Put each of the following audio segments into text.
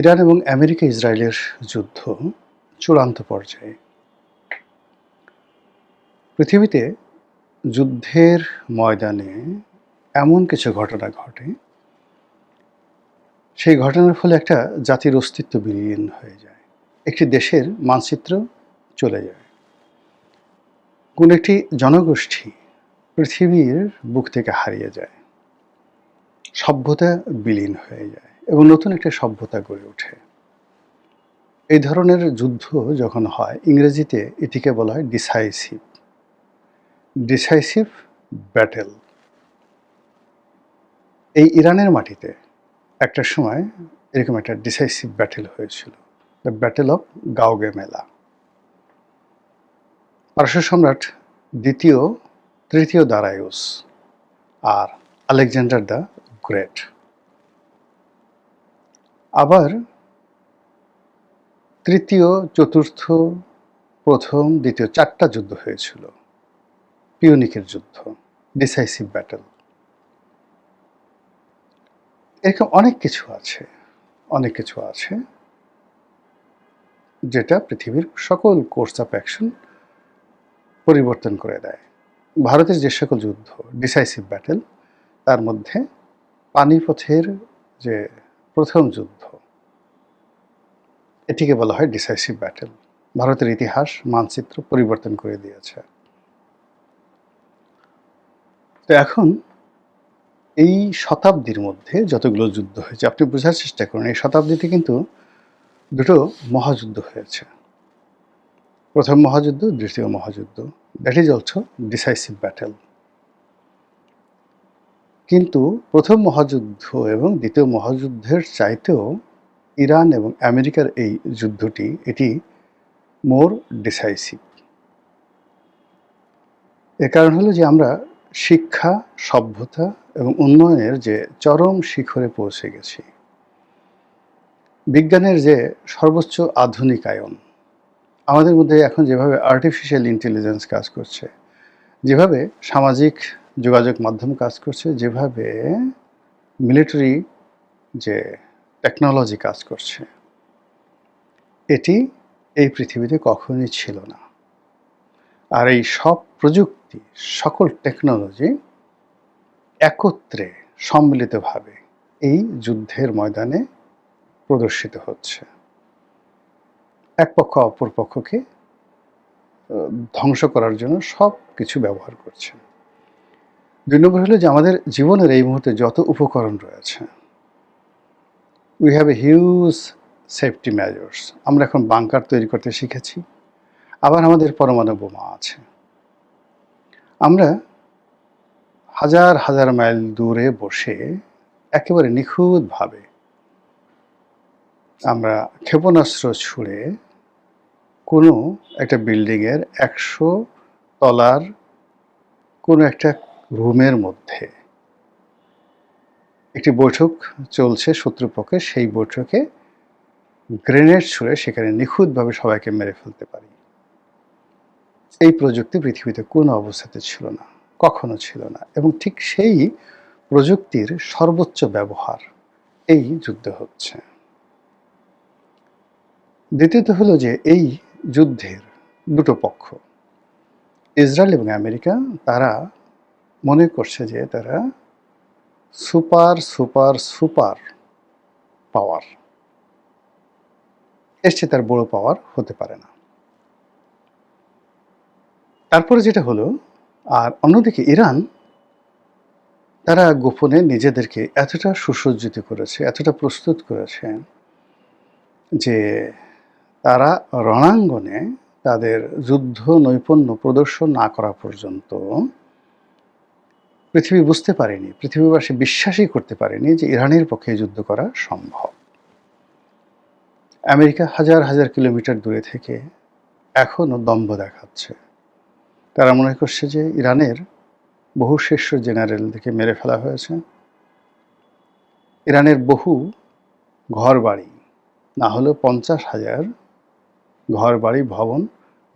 Iran এবং America ইসরায়েলের যুদ্ধ চূড়ান্ত পর্যায়ে। পৃথিবীতে যুদ্ধের ময়দানে এমন কিছু ঘটনা ঘটে, সেই ঘটনার ফলে একটা জাতির অস্তিত্ব বিলীন হয়ে যায়। একটি দেশের মানচিত্র চলে যায়। কোন একটি জনগোষ্ঠী পৃথিবীর বুক থেকে হারিয়ে যায়। সভ্যতা বিলীন হয়ে যায় এবং নতুন একটা সভ্যতা গড়ে ওঠে। এই ধরনের যুদ্ধ যখন হয়, ইংরেজিতে এটিকে বলা হয় ডিসাইসিভ ব্যাটেল। এই ইরানের মাটিতে একটা সময় এরকম একটা ডিসাইসিভ ব্যাটেল হয়েছিল, দ্য ব্যাটেল অফ গাউগেমেলা। পারস্য সম্রাট তৃতীয় দারায়ুস আর আলেকজান্ডার দ্য গ্রেট। আবার তৃতীয়, চতুর্থ, প্রথম, দ্বিতীয় 4টা যুদ্ধ হয়েছিল। পিউনিকের যুদ্ধ, ডিসাইসিভ ব্যাটেল। এরকম অনেক কিছু আছে যেটা পৃথিবীর সকল কোর্স অফ অ্যাকশন পরিবর্তন করে দেয়। ভারতের যে সকল যুদ্ধ ডিসাইসিভ ব্যাটেল, তার মধ্যে পানিপথের যে প্রথম যুদ্ধ, এটিকে বলা হয় ডিসাইসিভ ব্যাটেল। ভারতের ইতিহাস মানচিত্র পরিবর্তন করে দিয়েছে। তো এখন এই শতাব্দীর মধ্যে যতগুলো যুদ্ধ হয়েছে, আপনি বোঝার চেষ্টা করুন, এই শতাব্দীতে কিন্তু দুটো মহাযুদ্ধ হয়েছে। প্রথম মহাযুদ্ধ, দ্বিতীয় মহাযুদ্ধ, that is also decisive battle. কিন্তু প্রথম মহাযুদ্ধ এবং দ্বিতীয় মহাযুদ্ধের চাইতেও ইরান এবং আমেরিকার এই যুদ্ধটি, এটি মোর ডিসাইসিভ। এর কারণ হলো যে আমরা শিক্ষা, সভ্যতা এবং উন্নয়নের যে চরম শিখরে পৌঁছে গেছি। বিজ্ঞানের যে সর্বোচ্চ আধুনিকায়ন, আমাদের মধ্যে এখন যেভাবে আর্টিফিশিয়াল ইন্টেলিজেন্স কাজ করছে, যেভাবে সামাজিক যোগাযোগ মাধ্যম কাজ করছে, যেভাবে মিলিটারি যে টেকনোলজি কাজ করছে, এটি এই পৃথিবীতে কখনোই ছিল না। আর এই সব প্রযুক্তি, সকল টেকনোলজি একত্রে সম্মিলিতভাবে এই যুদ্ধের ময়দানে প্রদর্শিত হচ্ছে। এক পক্ষ অপর পক্ষকে ধ্বংস করার জন্য সব কিছু ব্যবহার করছে। 2 নম্বর হলো যে আমাদের জীবনের এই মুহূর্তে যত উপকরণ রয়েছে, we have a huge safety measures. আমরা এখন বাংকার তৈরি করতে শিখেছি। আবার আমাদের পরমাণু বোমা আছে। আমরা হাজার হাজার মাইল দূরে বসে একেবারে নিখুঁতভাবে আমরা ক্ষেপণাস্ত্র ছুঁড়ে কোনো একটা বিল্ডিংয়ের 100 তলার কোনো একটা রুমের মধ্যে একটি বৈঠক চলছে শত্রুপক্ষে, সেই বৈঠকে গ্রেনেড ছুঁড়ে সেখানে নিখুঁতভাবে সবাইকে মেরে ফেলতে পারি। এই প্রযুক্তি পৃথিবীতে কোনো অবস্থাতে ছিল না, কখনো ছিল না, এবং ঠিক সেই প্রযুক্তির সর্বোচ্চ ব্যবহার এই যুদ্ধে হচ্ছে। দ্বিতীয়ত হলো যে এই যুদ্ধের দুটো পক্ষ, ইসরায়েল এবং আমেরিকা, তারা মনে করছে যে তারা সুপার সুপার সুপার পাওয়ার, এর চেয়ে তার বড় পাওয়ার হতে পারে না। তারপরে যেটা হলো, আর অন্যদিকে ইরান, তারা গোপনে নিজেদেরকে এতটা সুসজ্জিত করেছে, এতটা প্রস্তুত করেছে যে তারা রণাঙ্গনে তাদের যুদ্ধ নৈপুণ্য প্রদর্শন না করা পর্যন্ত পৃথিবী বুঝতে পারেনি, পৃথিবীবাসী বিশ্বাসই করতে পারেনি যে ইরানের পক্ষে যুদ্ধ করা সম্ভব। আমেরিকা হাজার হাজার কিলোমিটার দূরে থেকে এখনও দম্ভ দেখাচ্ছে। তারা মনে করছে যে ইরানের বহু শীর্ষ জেনারেলদেরকে মেরে ফেলা হয়েছে। ইরানের বহু ঘরবাড়ি, না হলেও 50,000 ঘরবাড়ি, ভবন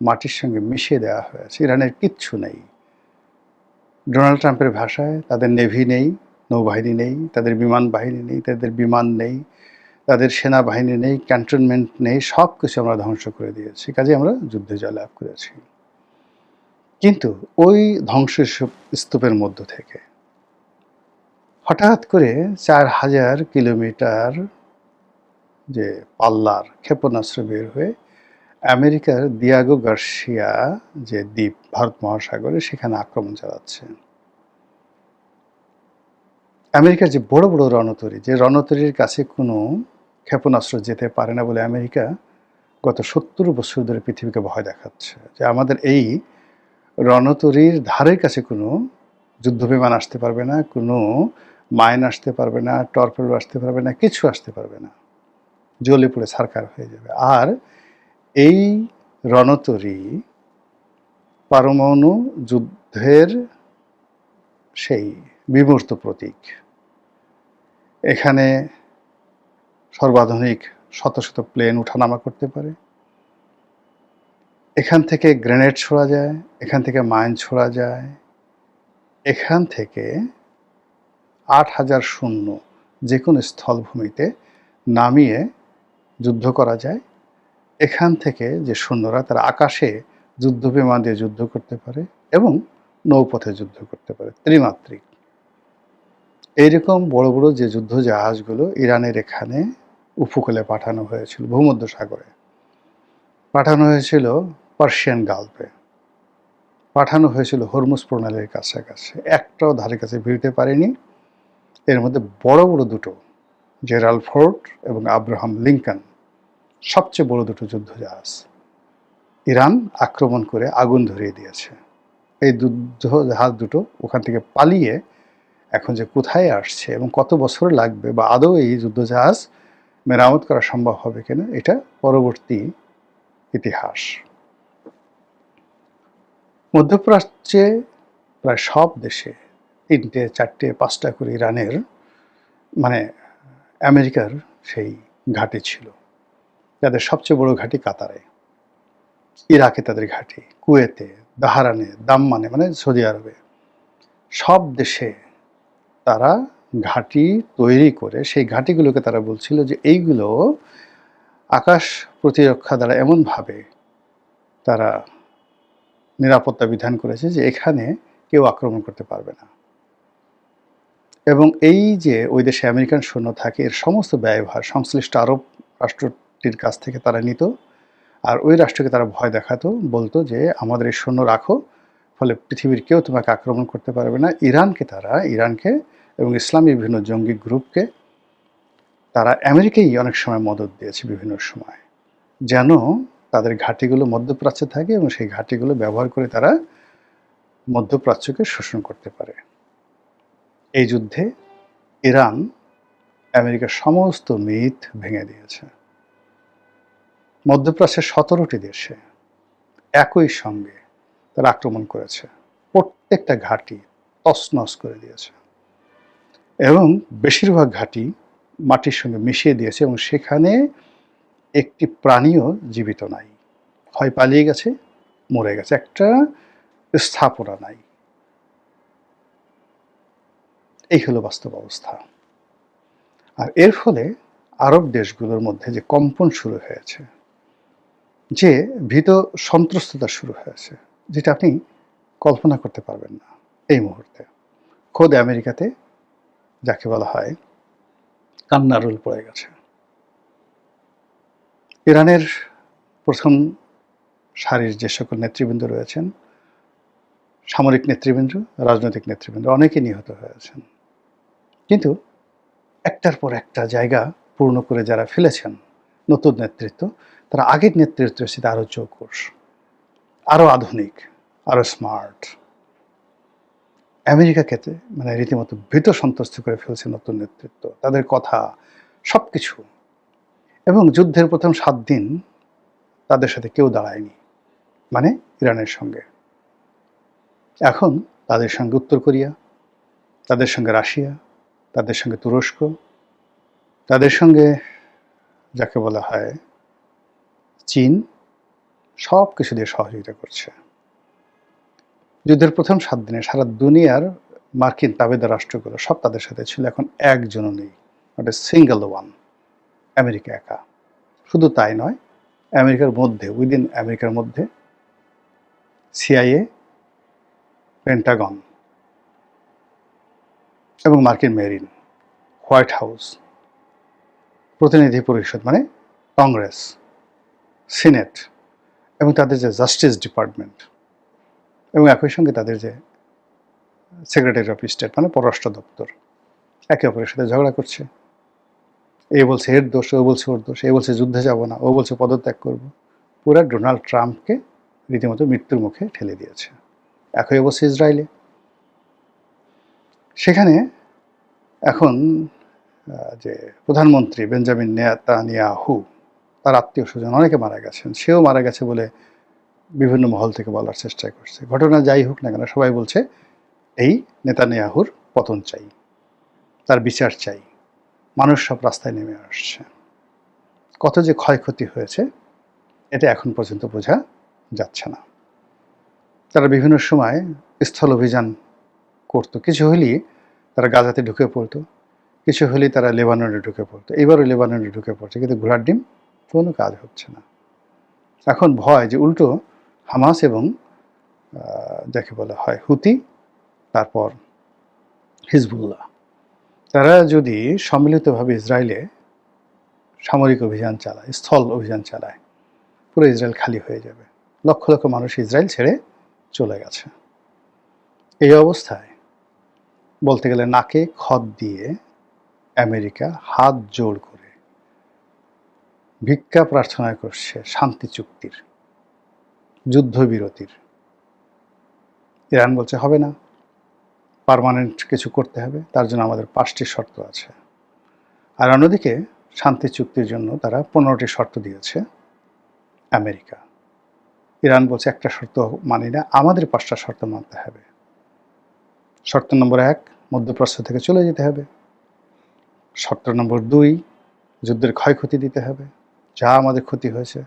মাটির সঙ্গে মিশিয়ে দেওয়া হয়েছে। ইরানের কিচ্ছু নেই। ডোনাল্ড ট্রাম্পের ভাষায় তাদের নেভি নেই, নৌবাহিনী নেই, তাদের বিমান বাহিনী নেই, তাদের বিমান নেই, তাদের সেনাবাহিনী নেই, ক্যান্টনমেন্ট নেই, সব কিছু আমরা ধ্বংস করে দিয়েছি, কাজে আমরা যুদ্ধে জয়লাভ করেছি। কিন্তু ওই ধ্বংসস্তূপের মধ্য থেকে হঠাৎ করে ৪,০০০ কিলোমিটার যে পাল্লার ক্ষেপণাস্ত্র বের হয়ে আমেরিকার দিয়াগো গার্সিয়া যে দ্বীপ ভারত মহাসাগরে সেখানে আক্রমণ চালাচ্ছে। আমেরিকার যে বড় বড় রণতরী, যে রণতরীর কাছে কোনো ক্ষেপণাস্ত্র যেতে পারে না বলে আমেরিকা গত ৭০ বছর ধরে পৃথিবীকে ভয় দেখাচ্ছে যে আমাদের এই রণতরীর ধারের কাছে কোনো যুদ্ধবিমান আসতে পারবে না, কোনো মাইন আসতে পারবে না, টর্পেডো আসতে পারবে না, কিছু আসতে পারবে না, জ্বলে পুড়ে ছারখার হয়ে যাবে। আর এই রণতরী পারমাণু যুদ্ধের সেই বিমূর্ত প্রতীক। এখানে সর্বাধুনিক শত শত প্লেন উঠানামা করতে পারে, এখান থেকে গ্রেনেড ছোড়া যায়, এখান থেকে মাইন ছোড়া যায়, এখান থেকে ৮,০০০ সৈন্য যে কোনো স্থলভূমিতে নামিয়ে যুদ্ধ করা যায়। এখান থেকে যে সৈন্যরা তারা আকাশে যুদ্ধবিমান দিয়ে যুদ্ধ করতে পারে এবং নৌপথে যুদ্ধ করতে পারে, ত্রিমাত্রিক। এইরকম বড় বড় যে যুদ্ধ জাহাজগুলো ইরানের এখানে উপকূলে পাঠানো হয়েছিল, ভূমধ্য সাগরে পাঠানো হয়েছিল, পার্সিয়ান গালফে পাঠানো হয়েছিল, হরমুজ প্রণালীর কাছাকাছি, একটাও ধারে কাছে ভিড়তে পারেনি। এর মধ্যে বড় বড় দুটো, জেরাল্ড ফোর্ড এবং আব্রাহাম লিঙ্কন, সবচেয়ে বড় দুটো যুদ্ধ জাহাজ ইরান আক্রমণ করে আগুন ধরিয়ে দিয়েছে। এই যুদ্ধ জাহাজ দুটো ওখান থেকে পালিয়ে এখন যে কোথায় আসছে এবং কত বছর লাগবে বা আদৌ এই যুদ্ধজাহাজ মেরামত করা সম্ভব হবে কিনা, এটা পরবর্তী ইতিহাস। মধ্যপ্রাচ্যে প্রায় সব দেশে ৩টে, ৪টে, ৫টা করে ইরানের মানে আমেরিকার সেই ঘাঁটি ছিল। তাদের সবচেয়ে বড় ঘাঁটি কাতারে, ইরাকে তাদের ঘাঁটি, কুয়েতে, বাহরাইনে, দাম্মানে মানে সৌদি আরবে, সব দেশে তারা ঘাঁটি তৈরি করে সেই ঘাঁটিগুলোকে তারা বলছিল যে এইগুলো আকাশ প্রতিরক্ষা দ্বারা এমনভাবে তারা নিরাপত্তা বিধান করেছে যে এখানে কেউ আক্রমণ করতে পারবে না। এবং এই যে ওই দেশে আমেরিকান সৈন্য থাকে, এর সমস্ত ব্যয়ভার সংশ্লিষ্ট আরব রাষ্ট্রটির কাছ থেকে তারা নিত, আর ওই রাষ্ট্রকে তারা ভয় দেখাতো, বলতো যে আমাদের এই সৈন্য রাখো, ফলে পৃথিবীর কেউ তোমাকে আক্রমণ করতে পারবে না। ইরানকে এবং ইসলামী বিভিন্ন জঙ্গি গ্রুপকে তারা আমেরিকাই অনেক সময় মদত দিয়েছে বিভিন্ন সময়, যেন তাদের ঘাঁটিগুলো মধ্যপ্রাচ্যে থাকে এবং সেই ঘাঁটিগুলো ব্যবহার করে তারা মধ্যপ্রাচ্যকে শোষণ করতে পারে। এই যুদ্ধে ইরান আমেরিকার সমস্ত মিথ ভেঙে দিয়েছে। মধ্যপ্রাচ্যের ১৭টি দেশে একই সঙ্গে তারা আক্রমণ করেছে, প্রত্যেকটা ঘাঁটি তছনছ করে দিয়েছে এবং বেশিরভাগ ঘাঁটি মাটির সঙ্গে মিশিয়ে দিয়েছে এবং সেখানে একটি প্রাণীও জীবিত নাই, হয় পালিয়ে গেছে, মরে গেছে, একটা স্থাপনা নাই। এই হলো বাস্তব অবস্থা। আর এর ফলে আরব দেশগুলোর মধ্যে যে কম্পন শুরু হয়েছে, যে ভীত সন্ত্রস্ততা শুরু হয়েছে, যেটা আপনি কল্পনা করতে পারবেন না এই মুহূর্তে। খোদ আমেরিকাতে যাকে বলা হয় কান্নার রোল পড়ে গেছে। ইরানের প্রথম সারির যে সকল নেতৃবৃন্দ রয়েছেন, সামরিক নেতৃবৃন্দ, রাজনৈতিক নেতৃবৃন্দ, অনেকে নিহত হয়েছেন। কিন্তু একটার পর একটা জায়গা পূর্ণ করে যারা ফেলেছেন নতুন নেতৃত্ব, তারা আগের নেতৃত্বের সাথে আরও চৌকস, আরও আধুনিক, আরও স্মার্ট। আমেরিকাকে মানে রীতিমতো ভীত সন্ত্রস্ত করে ফেলছে নতুন নেতৃত্ব, তাদের কথা সব কিছু। এবং যুদ্ধের প্রথম ৭ দিন তাদের সাথে কেউ দাঁড়ায়নি, মানে ইরানের সঙ্গে। এখন তাদের সঙ্গে উত্তর কোরিয়া, তাদের সঙ্গে রাশিয়া, তাদের সঙ্গে তুরস্ক, তাদের সঙ্গে যাকে বলা হয় চীন, সব কিছু দিয়ে সহযোগিতা করছে। যুদ্ধের প্রথম ৭ দিনে সারা দুনিয়ার মার্কিন তাবেদার রাষ্ট্রগুলো সব তাদের সাথে ছিল, এখন একজনও নেই, not a single one. America একা। শুধু তাই নয়, আমেরিকার মধ্যে, উইদিন আমেরিকার মধ্যে সিআইএ, পেন্টাগন এবং মার্কিন মেরিন, হোয়াইট হাউস, প্রতিনিধি পরিষদ মানে কংগ্রেস, সিনেট এবং তাদের যে জাস্টিস ডিপার্টমেন্ট এবং একই সঙ্গে তাদের যে সেক্রেটারি অফ স্টেট মানে পররাষ্ট্র দপ্তর একে অপরের সাথে ঝগড়া করছে। এ বলছে এর দোষ, ও বলছে ওর দোষ, এ বলছে যুদ্ধে যাব না, ও বলছে পদত্যাগ করব। পুরা ডোনাল্ড ট্রাম্পকে রীতিমতো মৃত্যুর মুখে ঠেলে দিয়েছে। একই অবস্থা ইসরায়েলে। সেখানে এখন যে প্রধানমন্ত্রী বেঞ্জামিন নেতানিয়াহু, তার আত্মীয় স্বজন অনেকে মারা গেছেন, সেও মারা গেছে বলে বিভিন্ন মহল থেকে বলার চেষ্টা করছে। ঘটনা যাই হোক না কেন, সবাই বলছে এই নেতানিয়াহুর পতন চাই, তার বিচার চাই। মানুষ সব রাস্তায় নেমে আসছে। কত যে ক্ষয়ক্ষতি হয়েছে এটা এখন পর্যন্ত বোঝা যাচ্ছে না। তারা বিভিন্ন সময় স্থল অভিযান করতো, কিছু হলেই তারা গাজাতে ঢুকে পড়তো, কিছু হলেই তারা লেবাননে ঢুকে পড়তো। এবারও লেবাননে ঢুকে পড়ছে, কিন্তু ঘোড়ার ডিম কোনো কাজ হচ্ছে না। এখন ভয় যে উল্টো হামাস এবং যাকে বলা হয় হুতি, তারপর হিজবুল্লাহ, তারা যদি সম্মিলিতভাবে ইসরায়েলে সামরিক অভিযান চালায়, স্থল অভিযান চালায়, পুরো ইসরায়েল খালি হয়ে যাবে। লক্ষ লক্ষ মানুষ ইসরায়েল ছেড়ে চলে গেছে। এই অবস্থায় বলতে গেলে নাকে খত দিয়ে আমেরিকা হাত জোড় করে ভিক্ষা প্রার্থনা করছে শান্তি চুক্তির, যুদ্ধবিরতির। ইরান বলছে হবে না, পার্মানেন্ট কিছু করতে হবে, তার জন্য আমাদের 5টি শর্ত আছে। আর অন্যদিকে শান্তি চুক্তির জন্য তারা 15টি শর্ত দিয়েছে আমেরিকা। ইরান বলছে একটা শর্ত মানি না, আমাদের 5টা শর্ত মানতে হবে। শর্ত নম্বর 1, মধ্যপ্রাচ্য থেকে চলে যেতে হবে। শর্ত নম্বর 2, যুদ্ধের ক্ষয়ক্ষতি দিতে হবে, যা আমাদের ক্ষতি হয়েছে।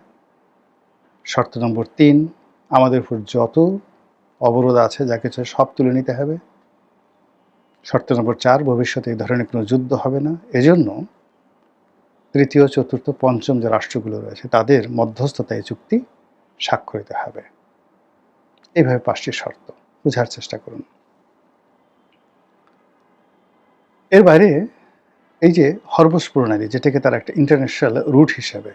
শর্ত নম্বর 3, আমাদের উপর যত অবরোধ আছে যা কিছু সব তুলে নিতে হবে। শর্ত নম্বর 4, ভবিষ্যতে এই ধরনের কোনো যুদ্ধ হবে না, এজন্য তৃতীয়, চতুর্থ, পঞ্চম যে রাষ্ট্রগুলো রয়েছে তাদের মধ্যস্থতায় চুক্তি স্বাক্ষরিত হবে। এইভাবে 5টি শর্ত, বোঝার চেষ্টা করুন। এর বাইরে এই যে হরমুজ প্রণালী, যেটাকে তারা একটা ইন্টারন্যাশনাল রুট হিসেবে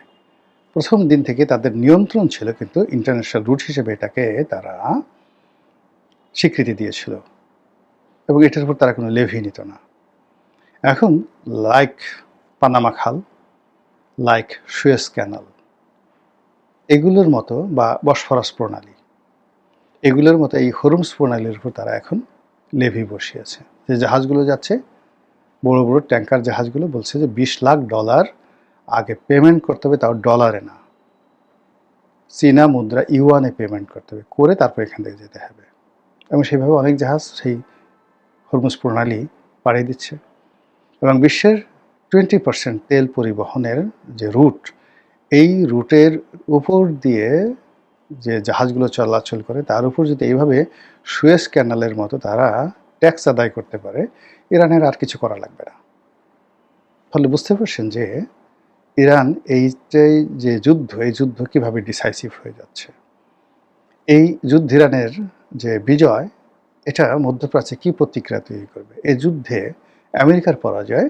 প্রথম দিন থেকে তাদের নিয়ন্ত্রণ ছিল, কিন্তু ইন্টারন্যাশনাল রুট হিসেবে এটাকে তারা স্বীকৃতি দিয়েছিল এবং এটার উপর তারা কোনো লেভি নিত না। এখন লাইক পানামা খাল, লাইক সুয়েজ ক্যানাল, এগুলোর মতো বা বসফরাস প্রণালী, এগুলোর মতো এই হরমুজ প্রণালীর উপর তারা এখন লেভি বসিয়েছে। যে জাহাজগুলো যাচ্ছে, বড় বড় ট্যাঙ্কার জাহাজগুলো, বলছে যে $20 লাখ আগে পেমেন্ট করতে হবে, তাও ডলারে না, চীনা মুদ্রা ইউয়ানে পেমেন্ট করতে হবে, করে তারপর এখান থেকে যেতে হবে। এবং সেইভাবে অনেক জাহাজ সেই হরমুজ প্রণালী পাড়িয়ে দিচ্ছে। এবং বিশ্বের 20% তেল পরিবহনের যে রুট, এই রুটের উপর দিয়ে যে জাহাজগুলো চলাচল করে, তার উপর যদি এইভাবে সুয়েজ ক্যানালের মতো তারা ট্যাক্স আদায় করতে পারে, ইরানের আর কিছু করা লাগবে না। ফলে বুঝতে পারছেন যে ইরান এইটাই যে যুদ্ধ, এই যুদ্ধ কীভাবে ডিসাইসিভ হয়ে যাচ্ছে। এই যুদ্ধ, ইরানের যে বিজয়, এটা মধ্যপ্রাচ্যে কী প্রতিক্রিয়া তৈরি করবে। এই যুদ্ধে আমেরিকার পরাজয়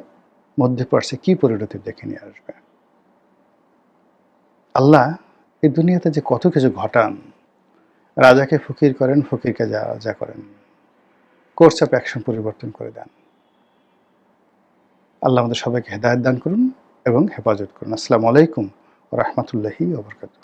মধ্যপ্রাচ্যে কী পরিণতি দেখে নিয়ে আসবে। আল্লাহ এই দুনিয়াতে যে কত কিছু ঘটান, রাজাকে ফকির করেন, ফকিরকে রাজা করেন, কোর্স অফ অ্যাকশন পরিবর্তন করে দেন। আল্লাহ আমাদের সবাইকে হেদায়েত দান করুন এবং হেফাজত করুন। আসসালামু আলাইকুম ওয়া রাহমাতুল্লাহি ওয়া বারাকাতুহু।